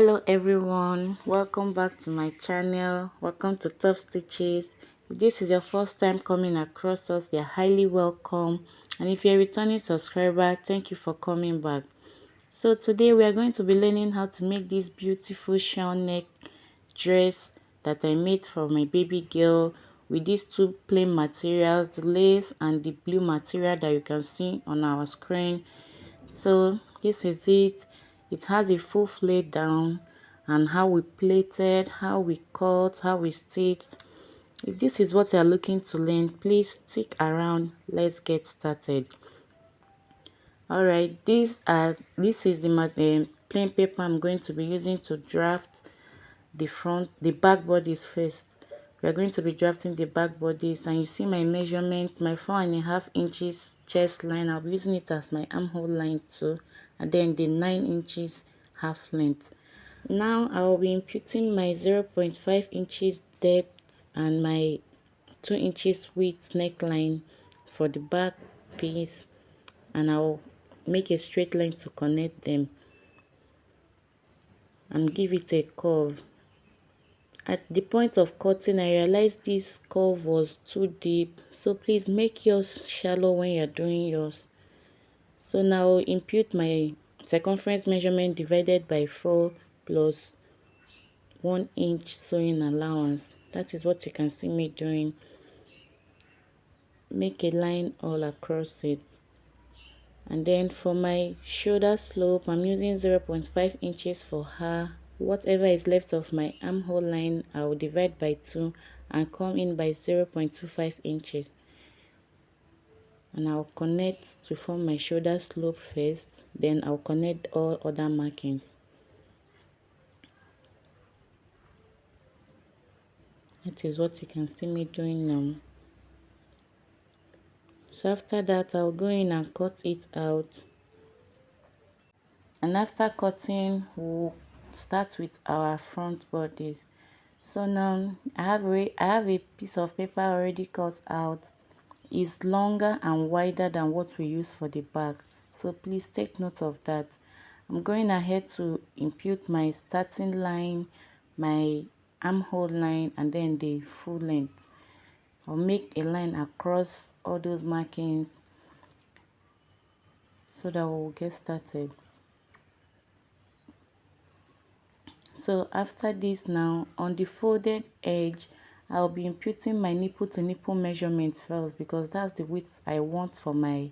Hello everyone, welcome back to my channel. Welcome to Top Stitches. If this is your first time coming across us, you're highly welcome, and if you're a returning subscriber, thank you for coming back. So today we are going to be learning how to make this beautiful shawl neck dress that I made for my baby girl with these two plain materials, the lace and the blue material that you can see on our screen. So this is it. It has a full flay down and how we plaited, how we cut, how we stitched. If this is what you're looking to learn, please stick around. Let's get started. Alright, this is the plain paper I'm going to be using to draft the back bodies first. We are going to be drafting the back bodies, and you see my measurement, my 4.5 inches chest line. I'll be using it as my armhole line too, and then the 9 inches half length. Now I will be imputing my 0.5 inches depth and my 2 inches width neckline for the back piece, and I'll make a straight line to connect them and give it a curve. At the point of cutting, I realized this curve was too deep, so please make yours shallow when you're doing yours. So now impute my circumference measurement divided by 4 plus 1 inch sewing allowance. That is what you can see me doing. Make a line all across it. And then for my shoulder slope, I'm using 0.5 inches for her. Whatever is left of my armhole line, I will divide by 2 and come in by 0.25 inches. And I'll connect to form my shoulder slope first, then I'll connect all other markings. That is what you can see me doing now. So after that, I'll go in and cut it out. And after cutting, we'll start with our front bodies. So now I have a piece of paper already cut out. It's longer and wider than what we use for the back, so please take note of that. I'm going ahead to impute my starting line, my armhole line, and then the full length. I'll make a line across all those markings so that we'll get started. So after this, now on the folded edge, I'll be imputing my nipple to nipple measurement first, because that's the width I want for my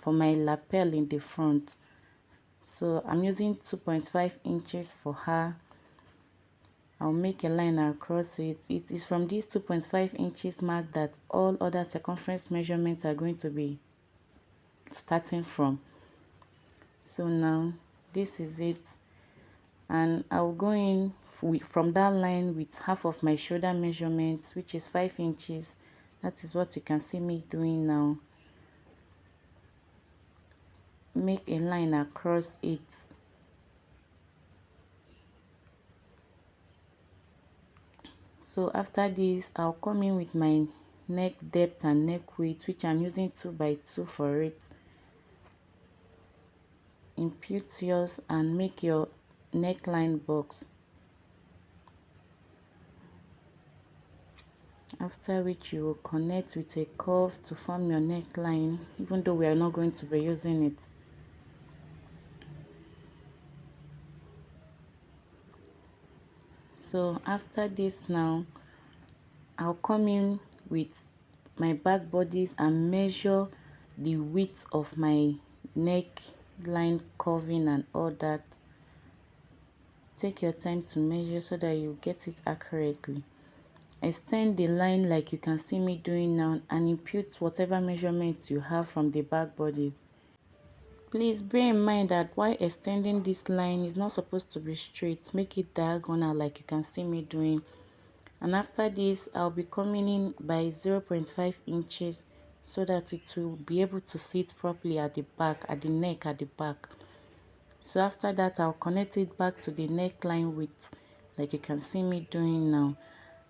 lapel in the front. So I'm using 2.5 inches for her. I'll make a line across it. It is from this 2.5 inches mark that all other circumference measurements are going to be starting from. So now this is it, and I'll go in from that line with half of my shoulder measurement, which is 5 inches. That is what you can see me doing now. Make a line across it. So after this, I'll come in with my neck depth and neck width, which I'm using 2 by 2 for it. Impute yours and make your neckline box. After which you will connect with a curve to form your neckline, even though we are not going to be using it. So after this, now I'll come in with my back bodies and measure the width of my neck line curving and all that. Take your time to measure so that you get it accurately. Extend the line like you can see me doing now, and impute whatever measurements you have from the back bodies. Please bear in mind that while extending this line, is not supposed to be straight. Make it diagonal like you can see me doing. And after this, I'll be coming in by 0.5 inches so that it will be able to sit properly at the back, at the neck at the back. So after that, I'll connect it back to the neckline width like you can see me doing now.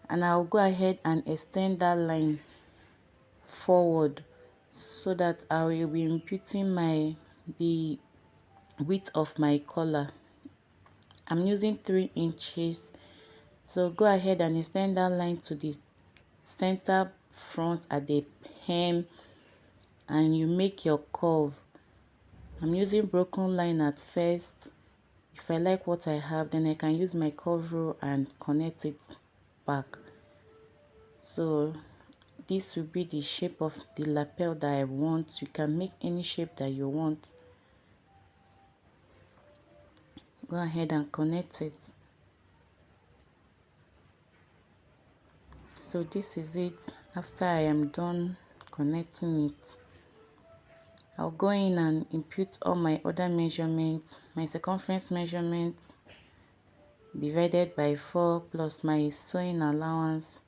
And I'll go ahead and extend that line forward so that I will be imputing the width of my collar. I'm using 3 inches. So go ahead and extend that line to the center front at the hem, and you make your curve. I'm using broken line at first. If I like what I have, then I can use my curve rule and connect it back. So this will be the shape of the lapel that I want. You can make any shape that you want. Go ahead and connect it. So this is it. After I am done connecting it, I'll go in and input all my other measurements. My circumference measurement divided by 4 plus my sewing allowance.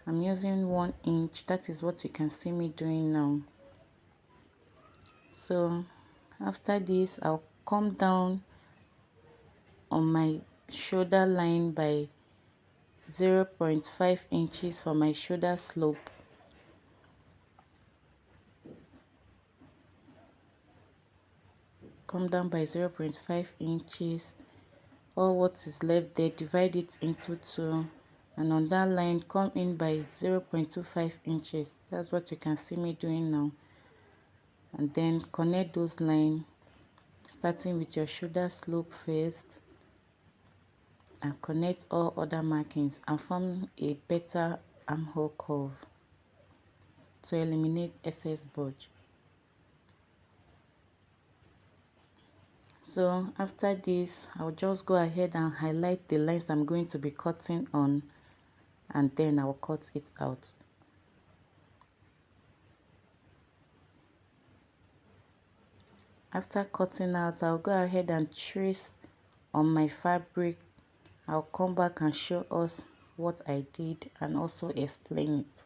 I'm using 1 inch. That is what you can see me doing now. So after this, I'll come down on my shoulder line by 0.5 inches for my shoulder slope. Come down by 0.5 inches. All what is left there, divide it into 2, and on that line come in by 0.25 inches. That's what you can see me doing now. And then connect those lines, starting with your shoulder slope first, and connect all other markings and form a better armhole curve to eliminate excess bulge. So after this, I'll just go ahead and highlight the lines I'm going to be cutting on, and then I'll cut it out. After cutting out, I'll go ahead and trace on my fabric. I'll come back and show us what I did and also explain it.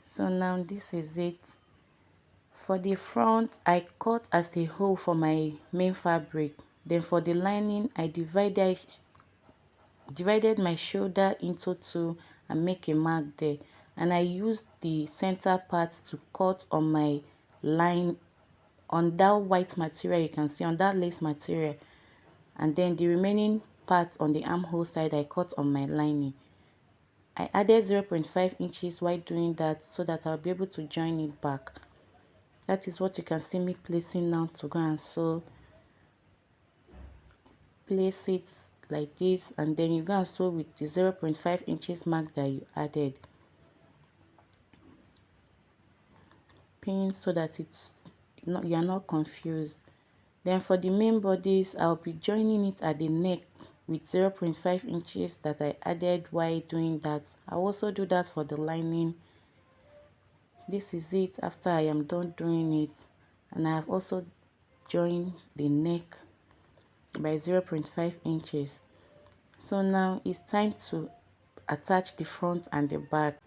So now this is it. For the front, I cut as a hole for my main fabric. Then for the lining, I divided my shoulder into 2 and make a mark there. And I used the center part to cut on my line on that white material you can see, on that lace material. And then the remaining part on the armhole side, I cut on my lining. I added 0.5 inches while doing that so that I'll be able to join it back. That is what you can see me placing now to go and sew. Place it like this, and then you go and sew with the 0.5 inches mark that you added. Pin so that you are not confused. Then for the main bodice, I'll be joining it at the neck with 0.5 inches that I added while doing that. I'll also do that for the lining. This is it after I am done doing it, and I have also joined the neck by 0.5 inches. So now it's time to attach the front and the back.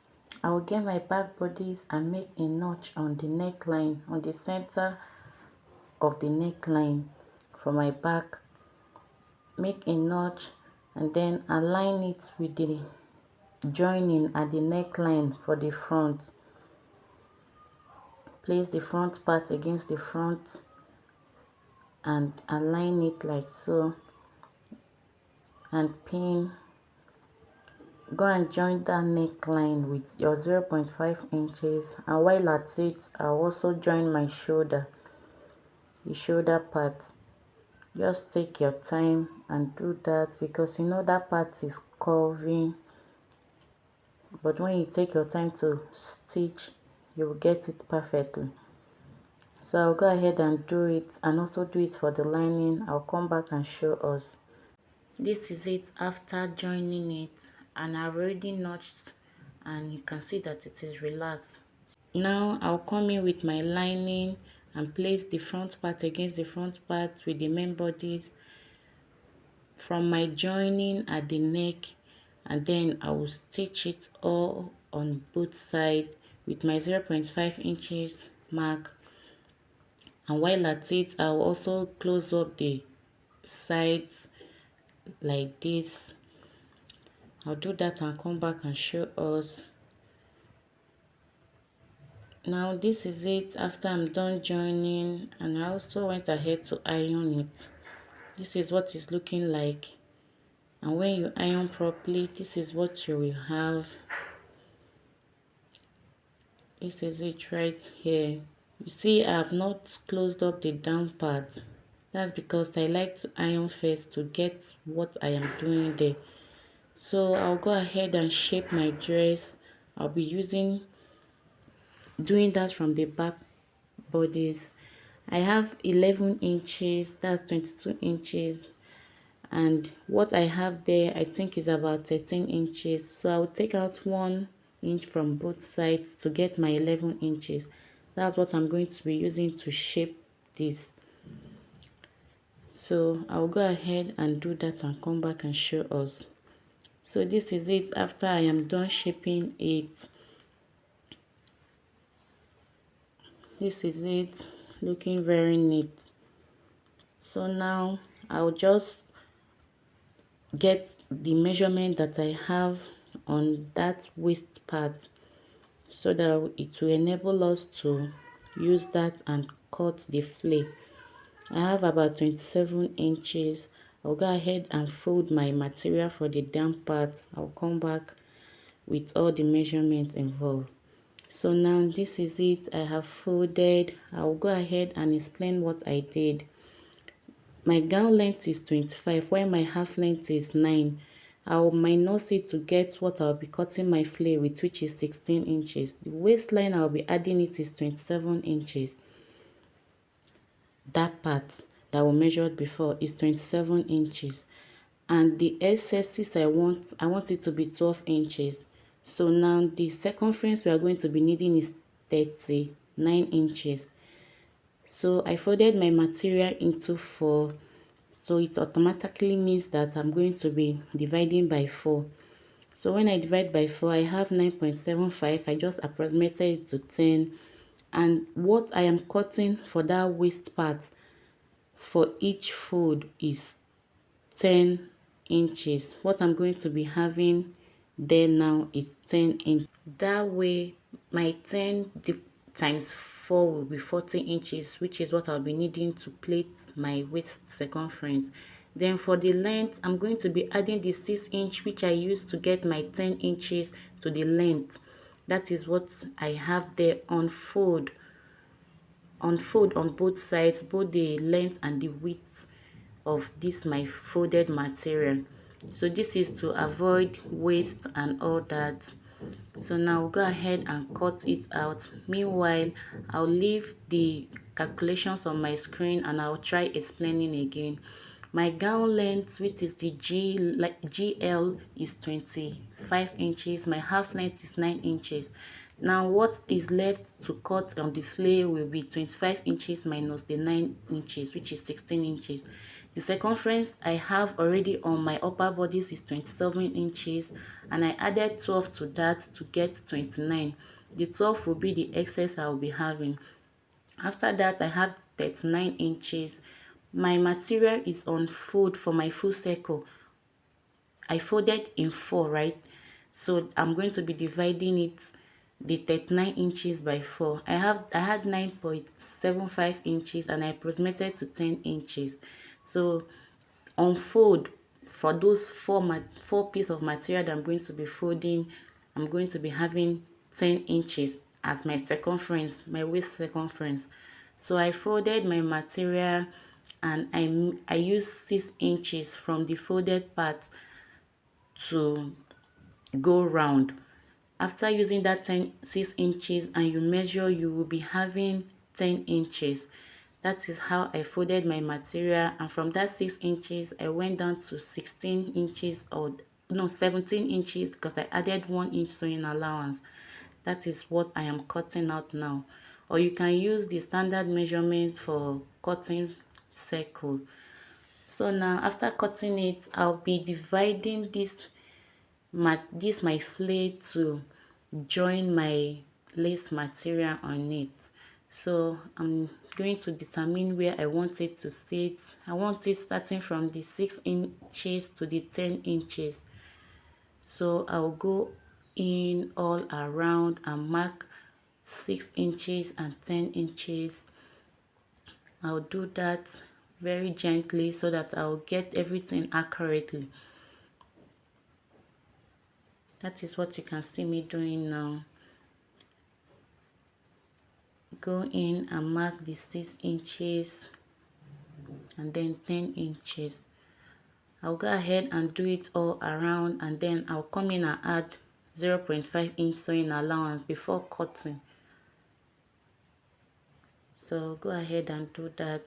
I will get my back bodice and make a notch on the neckline, on the center of the neckline for my back. Make a notch and then align it with the joining at the neckline for the front. Place the front part against the front and align it like so, and pin. Go and join that neckline with your 0.5 inches, and while at it, I'll also join my shoulder, the shoulder part. Just take your time and do that, because you know that part is curving, but when you take your time to stitch, you will get it perfectly. So I'll go ahead and do it, and also do it for the lining. I'll come back and show us. This is it after joining it, and I've already notched, and you can see that it is relaxed. Now I'll come in with my lining and place the front part against the front part with the main bodice from my joining at the neck, and then I will stitch it all on both sides with my 0.5 inches mark. And while at it, I'll also close up the sides like this. I'll do that and come back and show us. Now this is it after I'm done joining, and I also went ahead to iron it. This is what it's looking like, and when you iron properly, this is what you will have. This is it right here. You see, I have not closed up the down part. That's because I like to iron first to get what I am doing there. So I'll go ahead and shape my dress. I'll be doing that from the back bodies. I have 11 inches, that's 22 inches, and what I have there I think is about 13 inches. So I'll take out 1 inch from both sides to get my 11 inches. That's what I'm going to be using to shape this. So I'll go ahead and do that and come back and show us. So this is it after I am done shaping it. This is it, looking very neat. So now I'll just get the measurement that I have on that waist part, so that it will enable us to use that and cut the flare. I have about 27 inches. I'll go ahead and fold my material for the down part. I'll come back with all the measurements involved. So now this is it. I have folded. I'll go ahead and explain what I did. My gown length is 25, while my half length is 9. I'll minus it to get what I'll be cutting my flare with, which is 16 inches. The waistline I'll be adding it is 27 inches. That part that we measured before is 27 inches. And the excesses I want it to be 12 inches. So now the circumference we are going to be needing is 39 inches. So I folded my material into 4. So it automatically means that I'm going to be dividing by 4. So when I divide by 4, I have 9.75. I just approximated it to 10. And what I am cutting for that waist part for each fold is 10 inches. What I'm going to be having there now is 10 inches. That way, my 10 times 4 will be 40 inches, which is what I'll be needing to plait my waist circumference. Then for the length, I'm going to be adding the 6 inch, which I used to get my 10 inches to the length. That is what I have there on fold. On fold on both sides, both the length and the width of this my folded material. So this is to avoid waste and all that. So now go ahead and cut it out. Meanwhile, I'll leave the calculations on my screen and I'll try explaining again. My gown length, which is the GL, is 25 inches. My half length is 9 inches. Now what is left to cut on the flare will be 25 inches minus the 9 inches, which is 16 inches. The circumference I have already on my upper bodies is 27 inches, and I added 12 to that to get 29. The 12 will be the excess I will be having. After that, I have 39 inches. My material is on fold for my full circle. I folded in 4, right? So I'm going to be dividing it, the 39 inches, by 4. I had 9.75 inches and I approximated to 10 inches. So unfold for those four pieces of material that I'm going to be folding, I'm going to be having 10 inches as my circumference, my waist circumference. So I folded my material and I used 6 inches from the folded part to go round. After using that 6 inches and you measure, you will be having 10 inches. That is how I folded my material, and from that 6 inches I went down to 16 inches, or no, 17 inches, because I added 1 inch sewing allowance. That is what I am cutting out now. Or you can use the standard measurement for cutting circle. So now after cutting it, I'll be dividing my flare to join my lace material on it. So I'm going to determine where I want it to sit. I want it starting from the 6 inches to the 10 inches. So I'll go in all around and mark 6 inches and 10 inches. I'll do that very gently so that I'll get everything accurately. That is what you can see me doing now. Go in and mark the 6 inches and then 10 inches. I'll go ahead and do it all around, and then I'll come in and add 0.5 inch sewing allowance before cutting. So go ahead and do that.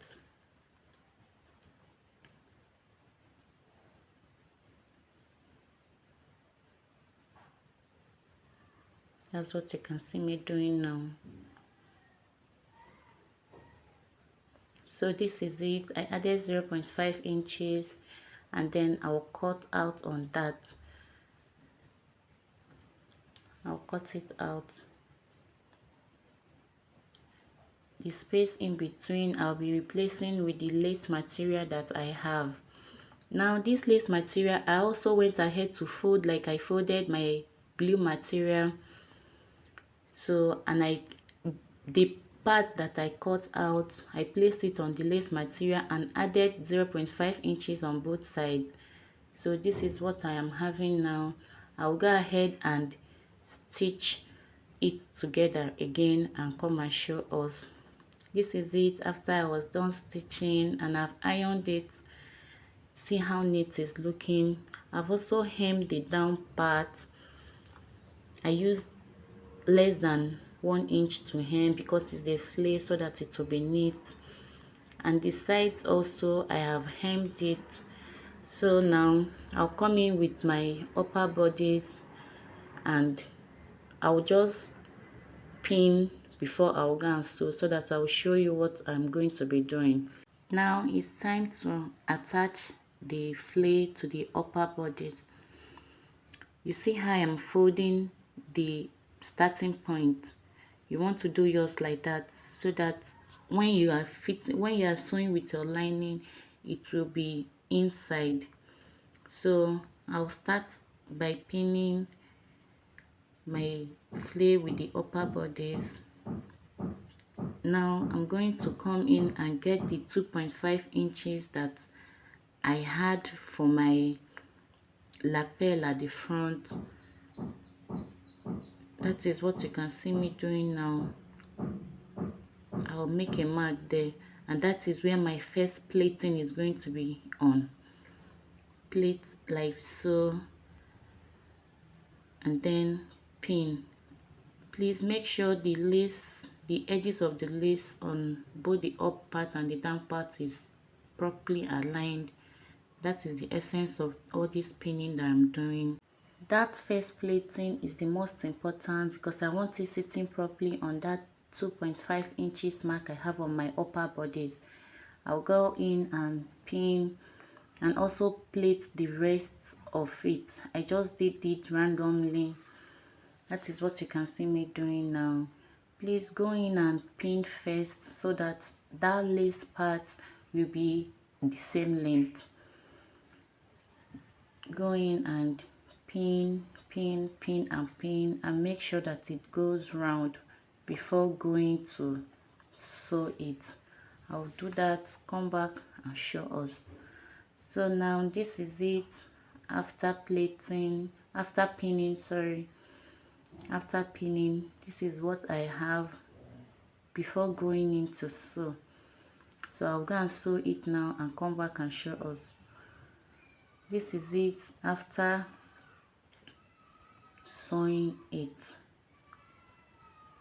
That's what you can see me doing now. So this is it. I added 0.5 inches and then I'll cut out on that. I'll cut it out. The space in between I'll be replacing with the lace material that I have. Now this lace material, I also went ahead to fold like I folded my blue material. So, and the part that I cut out, I placed it on the lace material and added 0.5 inches on both sides. So this is what I am having now. I'll go ahead and stitch it together again and come and show us. This is it after I was done stitching and I've ironed it. See how neat it's looking. I've also hemmed the down part. I used less than 1 inch to hem because it's a flare so that it will be neat. And the sides also I have hemmed it. So now I'll come in with my upper bodies and I'll just pin before I'll go and sew so that I'll show you what I'm going to be doing. Now it's time to attach the flare to the upper bodies. You see how I'm folding the starting point. You want to do yours like that so that when you are sewing with your lining, it will be inside. So I'll start by pinning my flare with the upper bodies. Now I'm going to come in and get the 2.5 inches that I had for my lapel at the front. That is what you can see me doing now. I'll make a mark there, and that is where my first plating is going to be on. Plait like so, and then pin. Please make sure the edges of the lace on both the up part and the down part is properly aligned. That is the essence of all this pinning that I'm doing. That first plating is the most important because I want it sitting properly on that 2.5 inches mark I have on my upper bodies. I'll go in and pin and also plait the rest of it. I just did it randomly. That is what you can see me doing now. Please go in and pin first so that that lace part will be the same length. Go in and pin and make sure that it goes round before going to sew it. I'll do that, come back and show us. So now this is it after pinning, after pinning. This is what I have before going into sew. So I'll go and sew it now and come back and show us. This is it after sewing it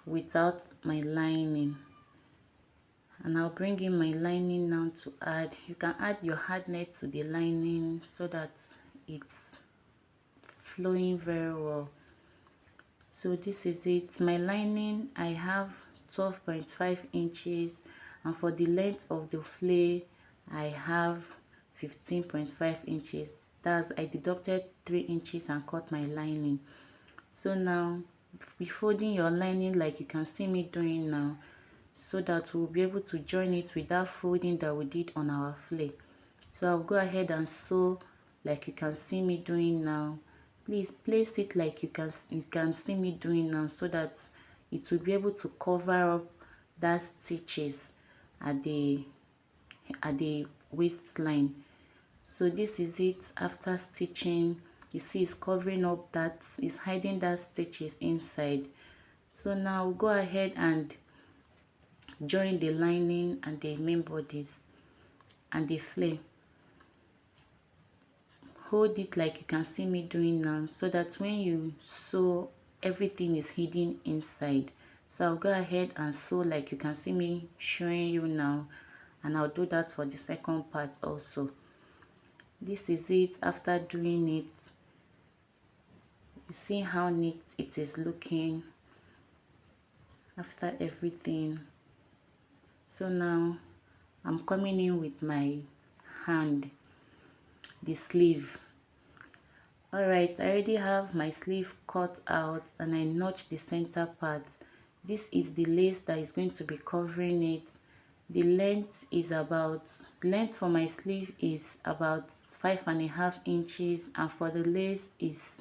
without my lining, and I'll bring in my lining now to add. You can add your hard net to the lining so that it's flowing very well. So this is it. My lining, I have 12.5 inches, and for the length of the flare I have 15.5 inches. That's, I deducted 3 inches and cut my lining. So now be folding your lining like you can see me doing now, so that we'll be able to join it with that folding that we did on our flare. So I'll go ahead and sew like you can see me doing now. Please place it like you can see me doing now so that it will be able to cover up that stitches at the waistline. So this is it after stitching. You see it's covering up, that is hiding that stitches inside. So now go ahead and join the lining and the main bodies and the flare. Hold it like you can see me doing now, so that when you sew, everything is hidden inside. So I'll go ahead and sew like you can see me showing you now, and I'll do that for the second part also. This is it after doing it. You see how neat it is looking after everything. So now I'm coming in with my hand, the sleeve. Alright, I already have my sleeve cut out and I notched the center part. This is the lace that is going to be covering it. The length for my sleeve is about 5.5 inches, and for the lace is,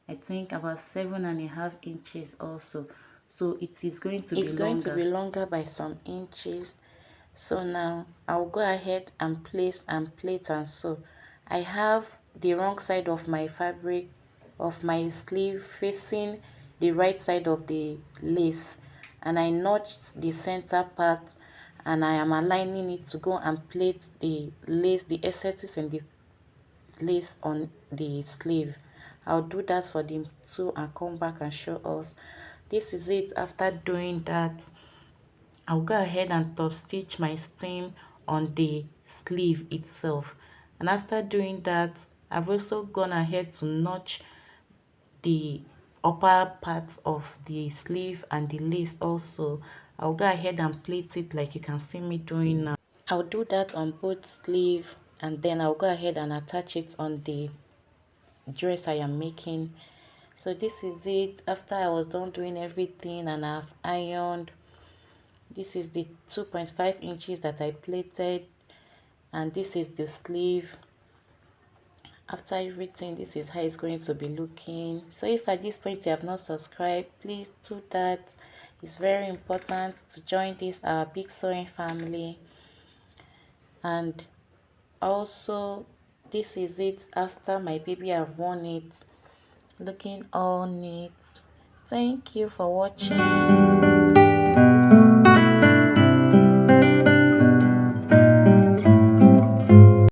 I think, about 7.5 inches also. So it is going to be longer by some inches. So now I'll go ahead and place and plait and sew. I have the wrong side of my fabric of my sleeve facing the right side of the lace, and I notched the center part, and I am aligning it to go and plait the lace, the excesses and the lace on the sleeve. I'll do that for the two and come back and show us. This is it after doing that. I'll go ahead and top stitch my seam on the sleeve itself, and after doing that I've also gone ahead to notch the upper part of the sleeve and the lace also. I'll go ahead and plait it like you can see me doing now. I'll do that on both sleeve, and then I'll go ahead and attach it on the dress I am making. So this is it after I was done doing everything and I've ironed. This is the 2.5 inches that I plaited, and this is the sleeve. After everything, this is how it's going to be looking. So if at this point you have not subscribed, please do that. It's very important to join this our big sewing family. And also, this is it after my baby have worn it, looking all neat. Thank you for watching.